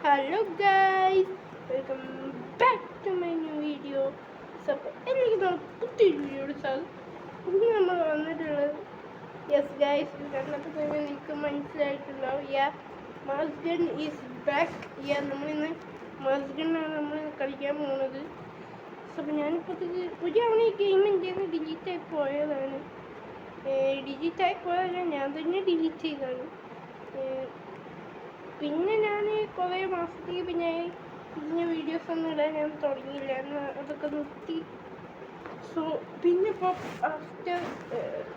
Hello guys, welcome back to my new video. അപ്പോൾ എനിക്ക് പുതിയൊരു വീഡിയോയുടെ സാധനം ഇന്ന് നമ്മൾ വന്നിട്ടുള്ളത്. യെസ് ഗൈസ്, കണ്ടപ്പോൾ തന്നെ നിങ്ങൾക്ക് മനസ്സിലായിട്ടുണ്ടാവും. മാസ്ഗൺ ഈസ് ബാക്ക്. നമ്മളിന്ന് മാസ്ഗണ്ണാണ് നമ്മൾ കളിക്കാൻ പോകുന്നത്. അപ്പോൾ ഞാനിപ്പോൾ ഒരാവണ ഈ ഗെയിം എൻ്റെ ഡിലീറ്റായി പോയതാണ്. ഡിലീറ്റായി പോയതല്ല, ഞാൻ തന്നെ ഡിലീറ്റ് ചെയ്തതാണ്. പിന്നെ ഞാൻ കുറേ മാസത്തേക്ക് പിന്നെ വീഡിയോസ് ഒന്നും ഇടാൻ ഞാൻ തുടങ്ങിയില്ല, അതൊക്കെ നിർത്തി. സോ പിന്നെ ഇപ്പോൾ ആഫ്റ്റർ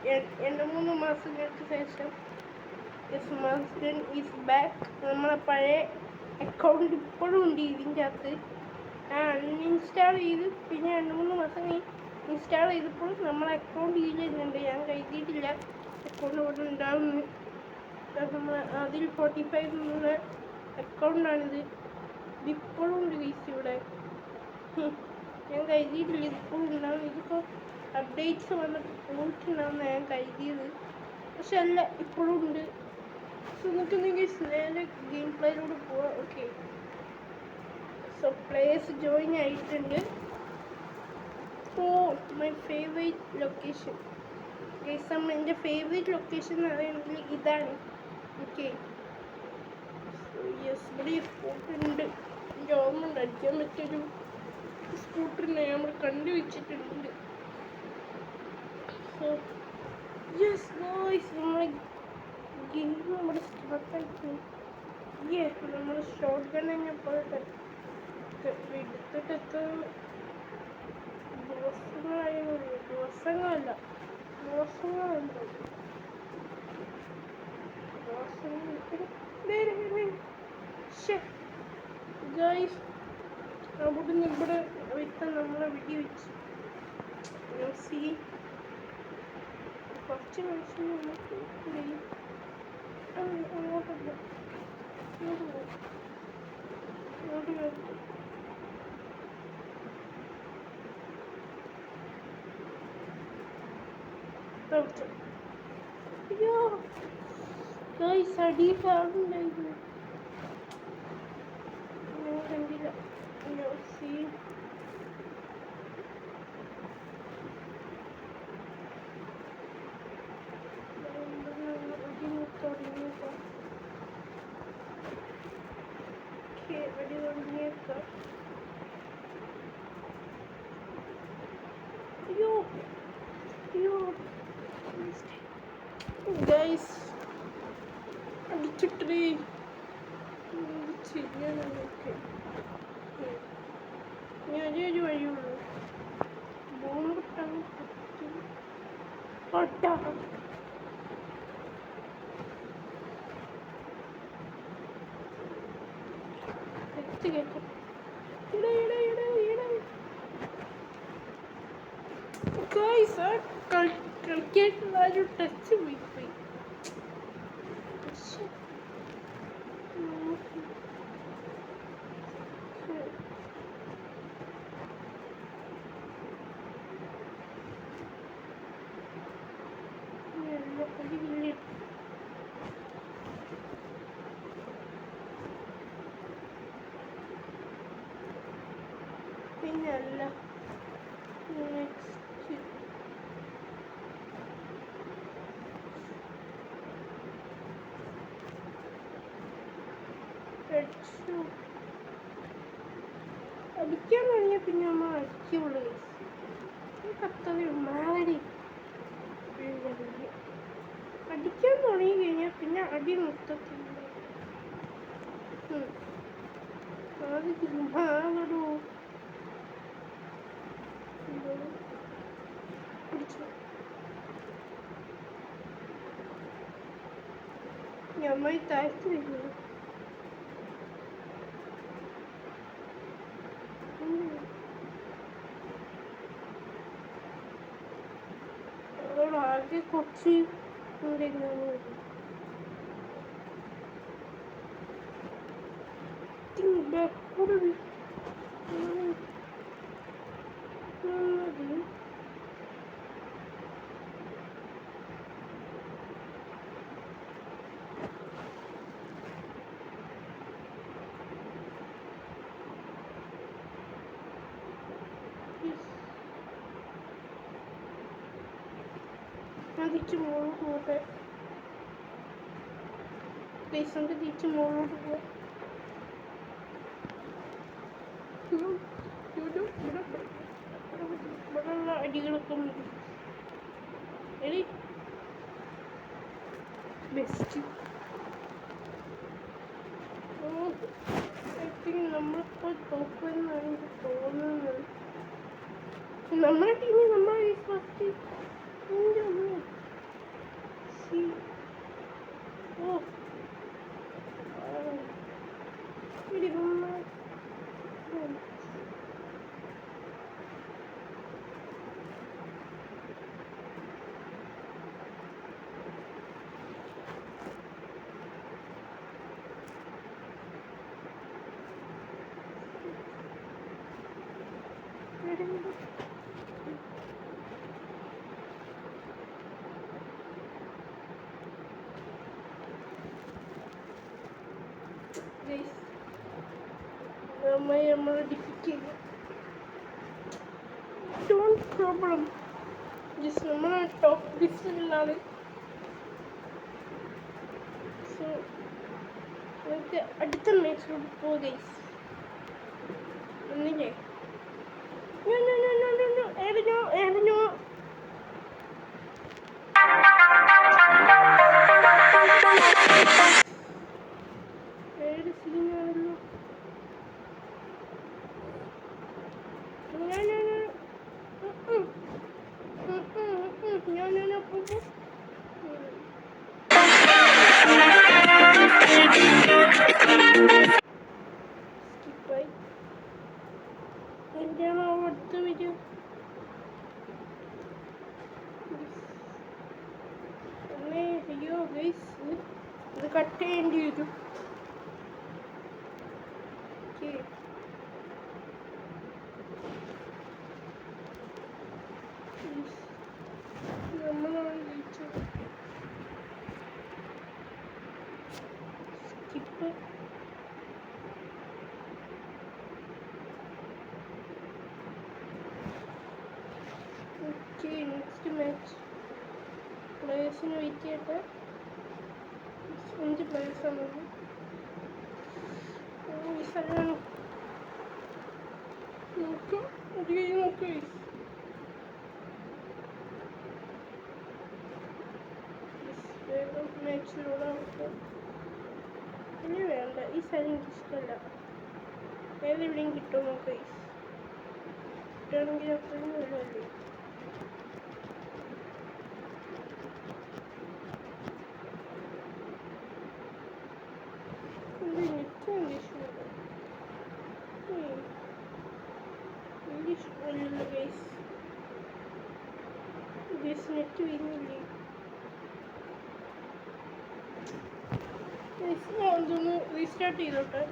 2-3 മാസങ്ങൾക്ക് ശേഷം മാസ്ഗൺ ഈസ് ബാക്ക്. നമ്മളെ പഴയ അക്കൗണ്ട് ഇപ്പോഴും ഉണ്ട് ഇതിൻ്റെ അകത്ത്. അൺഇൻസ്റ്റാൾ ചെയ്ത് പിന്നെ 2-3 മാസം ഇൻസ്റ്റാൾ ചെയ്തപ്പോൾ നമ്മളെ അക്കൗണ്ട് യൂസ് ചെയ്യുന്നുണ്ട്. ഞാൻ കരുതിയിട്ടില്ല അക്കൗണ്ട് ഇവിടെ ഉണ്ടാവുന്നു. നമ്മൾ അതിൽ 45 എന്നുള്ള അക്കൗണ്ടാണിത്. ഇതിപ്പോഴും ഉണ്ട് ഗൈസ് ഇവിടെ. ഞാൻ കരുതിയിട്ടില്ല ഇതിപ്പോഴും ഉണ്ടാവും. ഇതിപ്പോൾ അപ്ഡേറ്റ്സ് വന്നിട്ട് പോയിട്ടുണ്ടാവുന്ന ഞാൻ കരുതിയത്, പക്ഷെ അല്ല, ഇപ്പോഴും ഉണ്ട്. സോ നമുക്ക് നേരെ ഗെയിം പ്ലേയിലൂടെ പോവാം. ഓക്കെ, സോ പ്ലേയേഴ്സ് ജോയിൻ ആയിട്ടുണ്ട്. So my favourite location guys, എൻ്റെ ഫേവറേറ്റ് ലൊക്കേഷൻ എന്ന് പറയുന്നത് ഇതാണ്. ഓക്കെ, യെസ്, ഇവിടെ ഈ സ്കൂട്ടറുണ്ട്. എനിക്ക് ഓർമ്മ അടിക്കാൻ പറ്റിയൊരു സ്കൂട്ടറിനെ നമ്മൾ കണ്ടുവച്ചിട്ടുണ്ട്. സോ യെസ് ഗോയ്സ്, നമ്മളെ ഗെയിം നമ്മുടെ സ്റ്റാർട്ടായിട്ട് നമ്മൾ ഷോർട്ട് ഗൺ കഴിഞ്ഞപ്പോൾ എടുത്തിട്ട് എത്ര ദിവസങ്ങളല്ല ഗൈസ്, അവിടുന്ന് ഇവിടെ വെച്ച നമ്മളെ വെടി വെച്ച് കുറച്ച് മനുഷ്യൻ അങ്ങോട്ടല്ല, അയ്യോ ഗൈസ്, അടി കാണുന്നുണ്ടായിരുന്നു, ഞാൻ കണ്ടില്ല. ഗൈസ്, അടിച്ചിട്ടേ ചെയ്യാനൊക്കെ ഞാനേ ഒരു വഴിയുള്ളൂ. ബോംബ് കളിക്കാനുള്ള ഒരു ടച്ച് പോയി. പിന്നെ അല്ല, അടിക്കാൻ തുടങ്ങിയ പിന്നെ നമ്മൾ അടിക്കുള്ളൂ. മാറി അടിക്കാൻ തുടങ്ങി കഴിഞ്ഞാൽ പിന്നെ അടി നിർത്തത്തില്ല. മാറൂ പിടിച്ചു. നമ്മൾ താഴ്ത്തി വരുന്നു. ആകെ കുറച്ച് തിരിച്ച് മുകളിലോട്ട് പോട്ടെ. പ്ലീസ് നമുക്ക് തിരിച്ച് മുകളിലോട്ട് പോവാം. ഇവിടെയുള്ള അടികളൊക്കെ മതി. എടി ബെസ്റ്റ്. നമ്മളിപ്പോൾ തോക്കുമെന്നാണ് എനിക്ക് തോന്നുന്നത്. നമ്മുടെ ടീമിൽ നമ്മൾ ഫസ്റ്റ് നമ്മൾ ഡിഫീറ്റ് ചെയ്തു. Don't problem. ജസ്റ്റ് നമ്മൾ ടോപ്പ് ലിസ്റ്റിലാണ്. സോ നമുക്ക് അടുത്ത മാച്ചിലോട്ട് പോകാം ഗൈസ്. ഒന്നില്ലേ സീനാണല്ലോ. സ്കിപ്പായി. എന്താണ് അടുത്ത വീഡിയോ? അയ്യോ ഗൈസ്, ഇത് കട്ട് ചെയ്യേണ്ടി വരും. നമ്മളാണ് ജയിച്ചത്. സ്കിപ്പ്. Okay, next match. പ്ലേയേഴ്സിന് വെയിറ്റ് ചെയ്യട്ടെ. 5 പ്ലേയേഴ്സാണത്. ഈ സ്ഥലമാണ് നോക്കാം. ഒരു കൈ നോക്കാം. വേഗം മാച്ചിലൂടെ ഇനി വേണ്ട. ഈ സ്ഥലം എനിക്ക് ഇഷ്ടമല്ല. വേറെ എവിടെയും കിട്ടുമോ നോക്കാം. കിട്ടുകയാണെങ്കിൽ അത്രയും നല്ലതല്ലേ. ഇംഗ്ലീഷ് അല്ലല്ലോ ഗൈസ്. നെറ്റ് വരുന്നില്ലേ? അതൊന്ന് റീസ്റ്റാർട്ട് ചെയ്തോട്ടെ.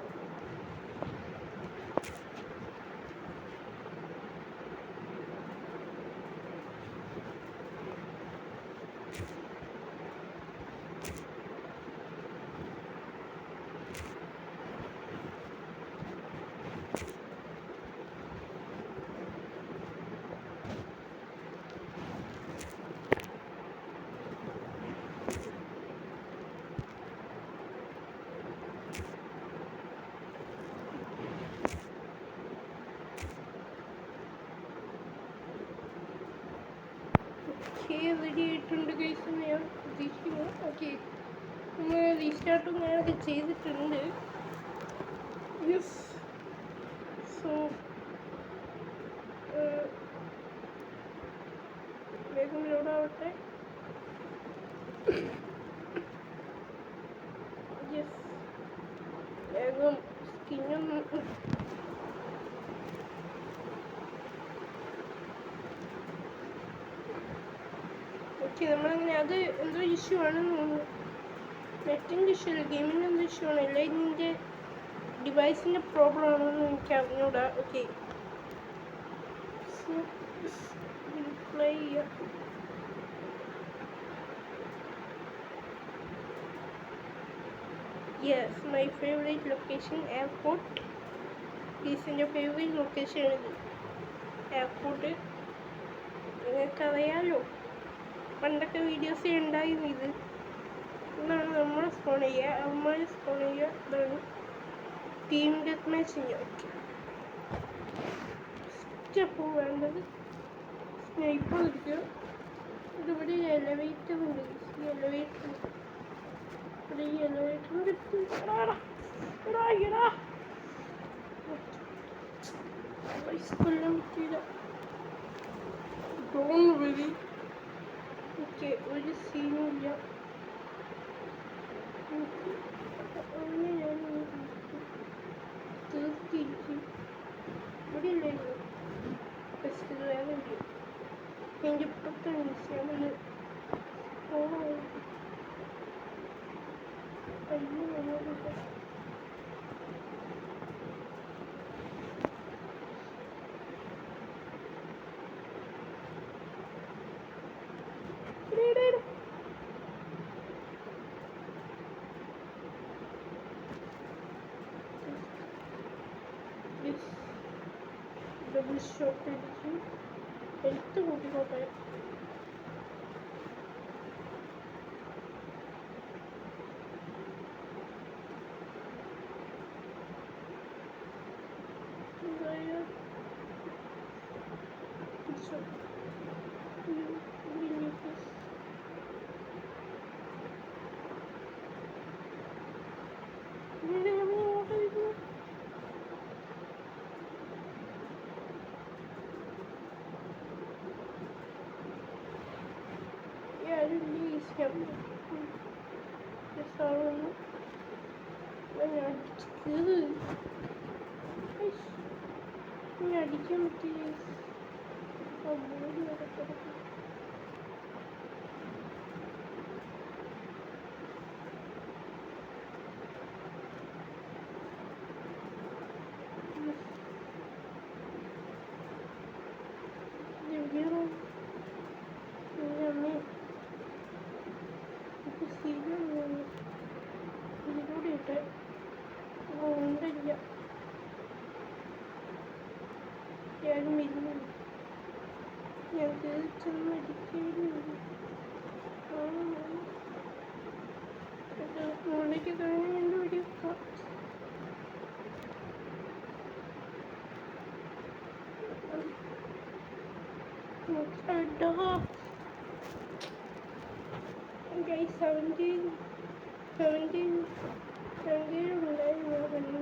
റെഡി ആയിട്ടുണ്ട് ഗൈസ് എന്ന് ഞാൻ പ്രതീക്ഷിക്കുന്നു. ഓക്കെ, നമ്മൾ റീസ്റ്റാർട്ടും ഞാനൊക്കെ ചെയ്തിട്ടുണ്ട്. യെസ്. സോ വേഗം ലോഡാവട്ടെ. യെസ്, വേഗം സ്കിന്നൊന്നും നമ്മളങ്ങനെ അത് എന്തോ ഇഷ്യൂ ആണെന്ന് തോന്നുന്നു. നെറ്റിൻ്റെ ഇഷ്യൂ അല്ല, ഗെയിമിൻ്റെ എന്തോ ഇഷ്യൂ ആണ്. അല്ല ഇതിൻ്റെ ഡിവൈസിൻ്റെ പ്രോബ്ലം ആണെന്ന് എനിക്ക് അറിഞ്ഞൂടാ. ഓക്കെ, പ്ലേ ചെയ്യാം. Yes, my favourite location airport. എൻ്റെ ഫേവറേറ്റ് ലൊക്കേഷൻ ആണ് എയർപോർട്ട്. നിങ്ങൾക്കറിയാലോ. പണ്ടൊക്കെ വീഡിയോസ് ഉണ്ടായിരുന്നു. ഇത് ഇതാണ് നമ്മൾ സ്പോൺ ചെയ്യുക, അവന്മാർ സ്പോൺ ചെയ്യുക. ഇതാണ് ടീം ഡെത്ത് മാച്ച് ചെയ്യുക. സ്റ്റെപ്പ് വേണ്ടത് സ്നൈപ്പർ എടുക്കുക. ഇതിവിടെ എലവേറ്റർ ഉണ്ട്. ഈ എലവേറ്റർ ഇവിടെ ഈ എലവേറ്ററിൻ്റെ കൊല്ലം പറ്റിയില്ല. ഓക്കെ, ഒരു സീനും ഇല്ല. അങ്ങനെ ഞാൻ തീർത്തിരിക്കും. ഇവിടെ ഇല്ലായിരുന്നു ഫസ്റ്റ് വേറെ ഉണ്ട്. എൻ്റെ ഇപ്പുറത്താണ് ഇൻസ്റ്റാമില് അയ്യോ നമ്മളില്ല. ഡബിൾ ഷോട്ട് അടിച്ചു ഹെൽത്ത് കൂട്ടിക്കോട്ടെ. അടിക്കാൻ പറ്റിയ ഇതിലൂടെ ഇട്ട് ഉണ്ടില്ല. ഞാനും ഇരുന്നു ഞാൻ ചെന്ന് അടിക്കുന്നു. മുകളിലേക്ക് കഴിഞ്ഞ് എൻ്റെ വെടിവെക്കാം. Guys, 17 ഉണ്ടായിരുന്നു.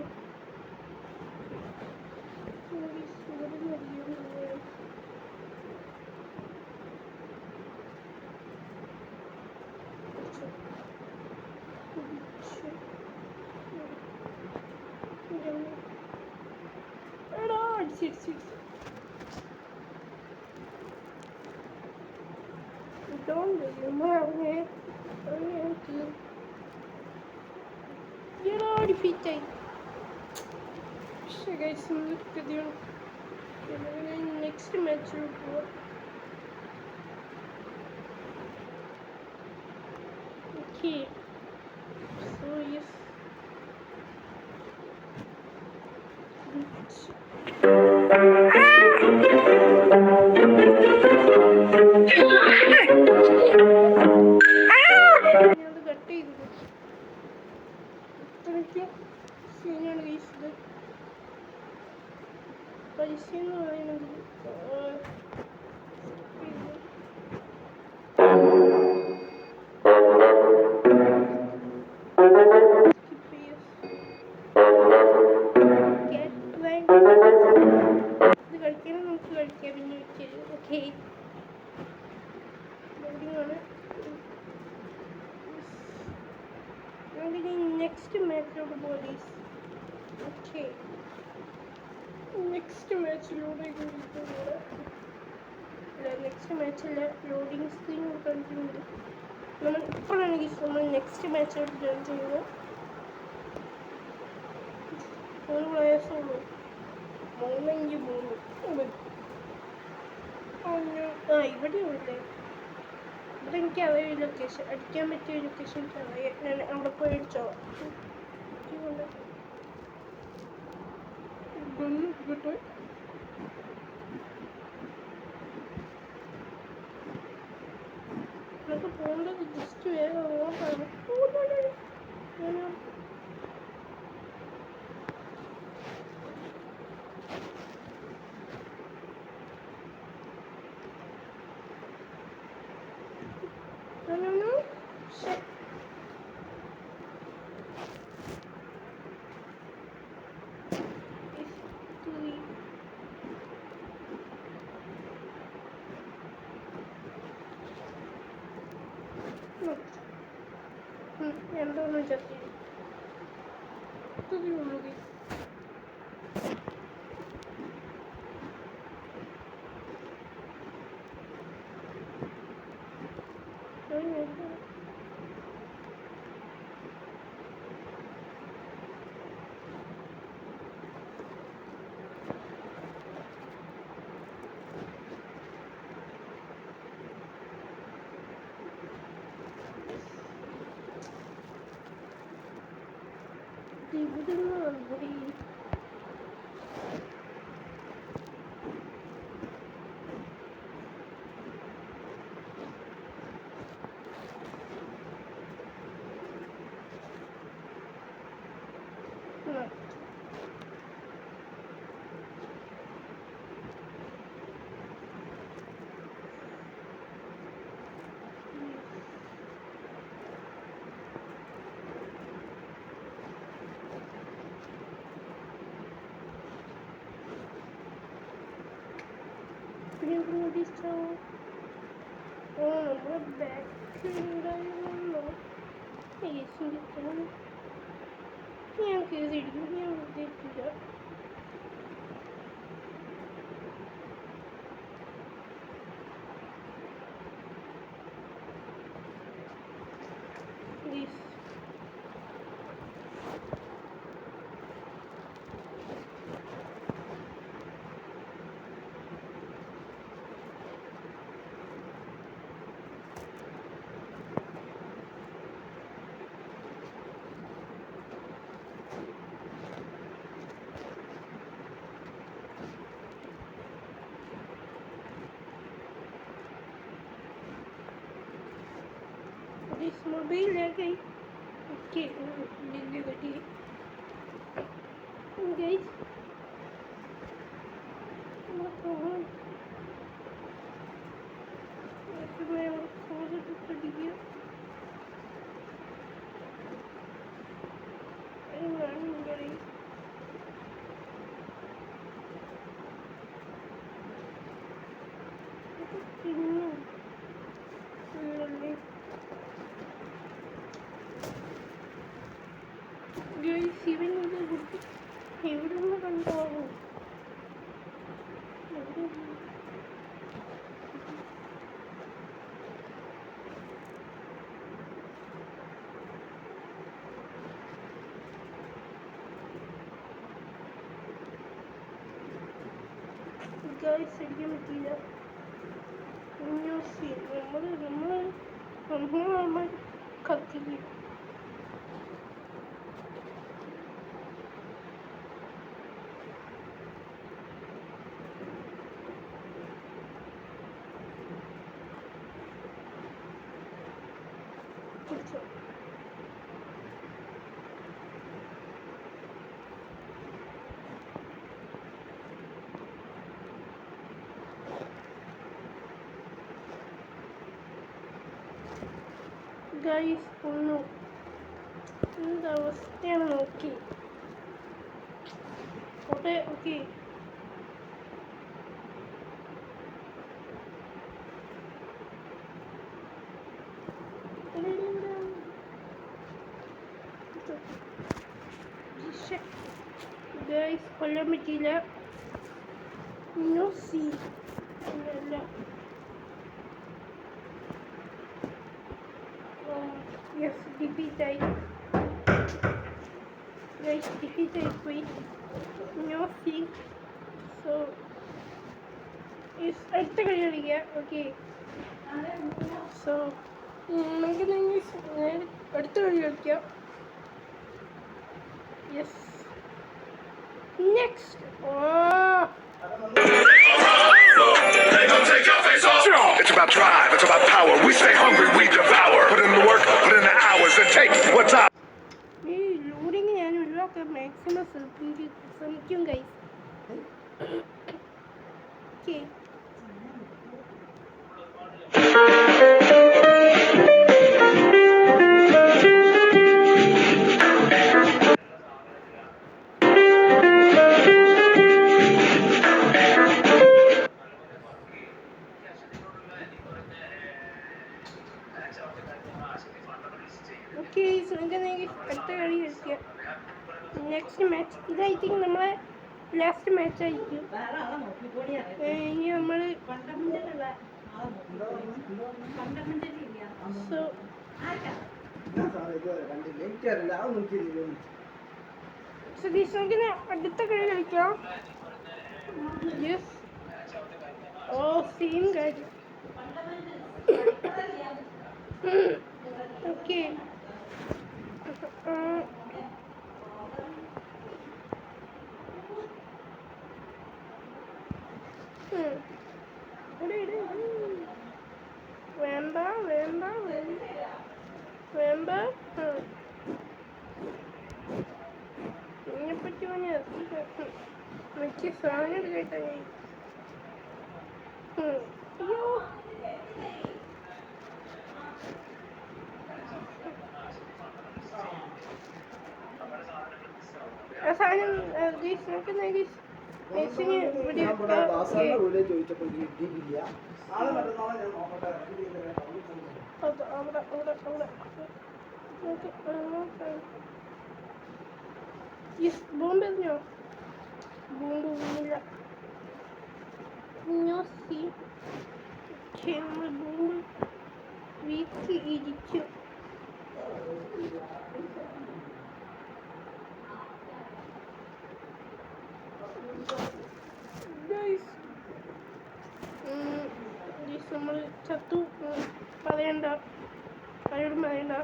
Defeated. So guys, next match report. Okay. So yes. Next match of the bodies. Okay. Next match loading. Next match loading screen continue. Next match ഇവിടെ എനിക്കറിയാം ഈ ലൊക്കേഷൻ അടിക്കാൻ പറ്റിയ ലൊക്കേഷൻ അറിയാം. ഞാൻ അവിടെ പോയി അടിച്ചോളാം. ചത്തി ഇത്രയേ ഉള്ളൂ guys. ഇവിടുന്നാണ് ഇവിടെ നമ്മുടെ ബാക്കിലുണ്ടായിരുന്നല്ലോ ഞാൻ കയറിയിരിക്കും ഞാൻ ഉദ്ദേശിച്ചില്ല this mobile lagi okay ini tadi guys mohon मैं और खोज तो दिया എവിടുന്ന് കണ്ടാവും ഗൈസ് അടിക്കാൻ പറ്റിയില്ല നമ്മൾ കത്തില്ല ഗൈസ് ഒന്ന് എന്താവസ്ഥയാണ് നോക്കി ഓക്കെ ഓക്കെ ഗൈസ് കൊല്ലാൻ പറ്റിയില്ല സി അല്ല yes defeated guys defeated wait no see so is അടുത്ത കളി കളിക്കുക ഓക്കെ സോ നമുക്ക് അടുത്ത കളി കളിക്കാം yes next It's about drive, it's about power. We stay hungry, we devour. Put in the work, put in the hours, and take what's up. ഈ ലൂഡിങ് ഞാൻ ഒഴിവാക്കാൻ മാക്സിമം ശ്രമിക്കും guys okay Okay, so I'm gonna ഇത് I think നമ്മളെ last match ആയിരിക്കും. ഇനി നമ്മൾ so Satheesh നമുക്കിന് അടുത്ത കളി കളിക്കാം. യെസ്. ഓ സെയിം കാര്യം. ഓക്കെ. വേണ്ട വേണ്ട വേണ്ട. ഇതിനെപ്പറ്റി എനിക്ക് സാധനം കേട്ടാ. അയ്യോ സാധനം നോക്കുന്ന ബോംബെറിഞ്ഞോ? ബോംബ് വീണില്ല. ബോംബ് വീക്ക് ഇരിക്കും. നമ്മൾ ചത്തു. പറയണ്ട, ആരോടും പറയണ്ട.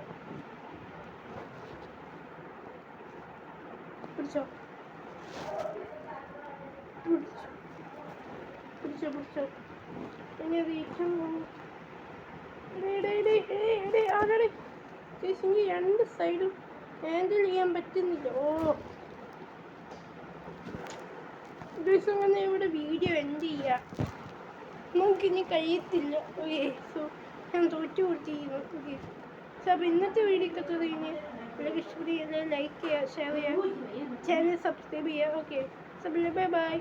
പിടിച്ചോ പിടിച്ചോ പിടിച്ചോ. ഇനി റീച്ചും ആരാടെ ചേച്ചിക്ക് രണ്ട് സൈഡും ഹാൻഡിൽ ചെയ്യാൻ പറ്റുന്നില്ല. ഓ ദിവസം വന്ന് ഇവിടെ വീഡിയോ എൻഡ് ചെയ്യാം. നമുക്കിനി കഴിയത്തില്ല. ഓക്കെ, സോ ഞാൻ തോറ്റു കൊടുത്തിരിക്കുന്നു. ഓക്കെ, സോ അപ്പോൾ ഇന്നത്തെ വീഡിയോ ഒക്കെ കഴിഞ്ഞ് എല്ലാവർക്കും ഇഷ്ടപ്പെടുക. ലൈക്ക് ചെയ്യുക, ഷെയർ ചെയ്യുക, ചാനൽ സബ്സ്ക്രൈബ് ചെയ്യുക. Okay, so bye bye.